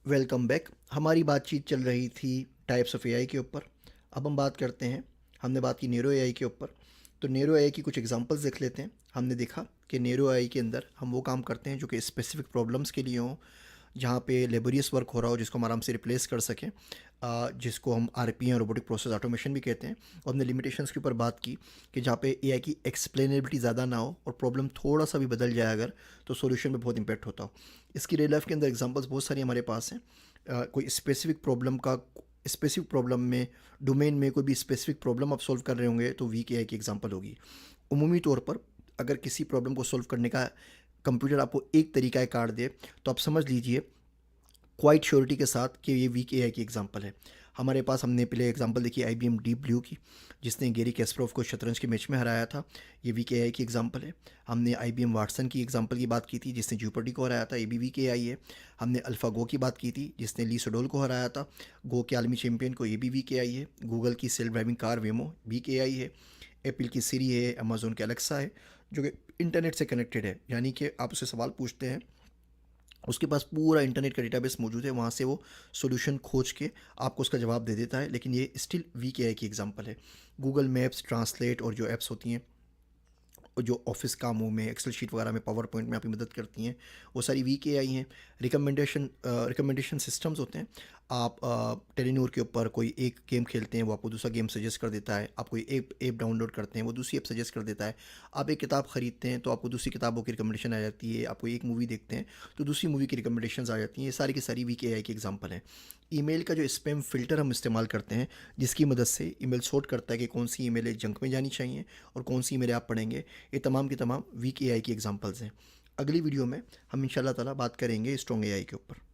Welcome back. हमारी बातचीत चल रही थी टाइप्स ऑफ एआई के ऊपर। अब हम बात करते हैं, हमने बात की नेरो एआई के ऊपर। तो नेरो एआई की कुछ एग्जांपल्स देख लेते हैं। हमने देखा कि नेरो एआई के अंदर हम वो काम करते हैं जो कि स्पेसिफिक प्रॉब्लम्स के लिए हों, जहाँ पे लेबोरियस वर्क हो रहा हो जिसको हम आराम से रिप्लेस कर सकें, जिसको हम आरपीएम रोबोटिक प्रोसेस ऑटोमेशन भी कहते हैं। और हमने लिमिटेशंस के ऊपर बात की कि जहाँ पे एआई की एक्सप्लेनेबिलिटी ज़्यादा ना हो और प्रॉब्लम थोड़ा सा भी बदल जाए अगर, तो सॉल्यूशन में बहुत इंपैक्ट होता हो। इसकी रियल लाइफ के अंदर एग्जांपल्स बहुत सारी हमारे पास हैं। कोई स्पेसिफिक प्रॉब्लम में, डोमेन में कोई भी स्पेसिफिक प्रॉब्लम आप सॉल्व कर रहे होंगे तो वीक एआई की एग्जांपल होगी। उमूमी तौर पर अगर किसी प्रॉब्लम को सॉल्व करने का कंप्यूटर आपको एक तरीका कार दे, तो आप समझ लीजिए क्वाइट श्योरिटी के साथ कि ये वीक एआई की एग्जांपल है। हमारे पास हमने पहले एग्जांपल देखी आईबीएम डीप ब्लू की, जिसने गेरी कैस्परोव को शतरंज के मैच में हराया था। ये वीक एआई की एग्जांपल है। हमने आईबीएम वाटसन की एग्जांपल की बात की थी, जिसने ज्यूपर्डी को हराया था। ये भी वीक एआई है। हमने अल्फा गो की बात की थी, जिसने ली सोडोल को हराया था, गो के आलमी चैंपियन को। ये भी वीक एआई है। गूगल की सेल्फ ड्राइविंग कार वेमो वीक एआई है। एप्पल की सीरी है। अमेजोन के अलेक्सा है, जो कि इंटरनेट से कनेक्टेड है, यानी कि आप उससे सवाल पूछते हैं, उसके पास पूरा इंटरनेट का डेटाबेस मौजूद है, वहाँ से वो सॉल्यूशन खोज के आपको उसका जवाब दे देता है। लेकिन ये स्टिल वीक एआई की एग्जांपल है। गूगल मैप्स, ट्रांसलेट और जो ऐप्स होती हैं, जो ऑफिस कामों में, एक्सेल शीट वगैरह में, पावर पॉइंट में आपकी मदद करती हैं, वो सारी वीक एआई हैं। रिकमेंडेशन सिस्टम्स होते हैं। आप टेलीनोर के ऊपर कोई एक गेम खेलते हैं, वो आपको दूसरा गेम सजेस्ट कर देता है। आप कोई ऐप डाउनलोड करते हैं, वो दूसरी ऐप सजेस्ट कर देता है। आप एक किताब ख़रीदते हैं तो आपको दूसरी किताबों की रिकमेंडेशन आ जाती है। आप कोई एक मूवी देखते हैं तो दूसरी मूवी की रिकमेंडेशन आ जाती हैं। ये सारी की सारी वीक एआई की एग्जांपल हैं। ईमेल का जो स्पैम फ़िल्टर हम इस्तेमाल करते हैं, जिसकी मदद से ईमेल सॉर्ट करता है कि कौन सी ईमेल जंक में जानी चाहिए और कौन सी ईमेल आप पढ़ेंगे, ये तमाम की तमाम वीक एआई की एग्जांपल्स हैं। अगली वीडियो में हम इंशाल्लाह ताला बात करेंगे स्ट्रॉन्ग एआई के ऊपर।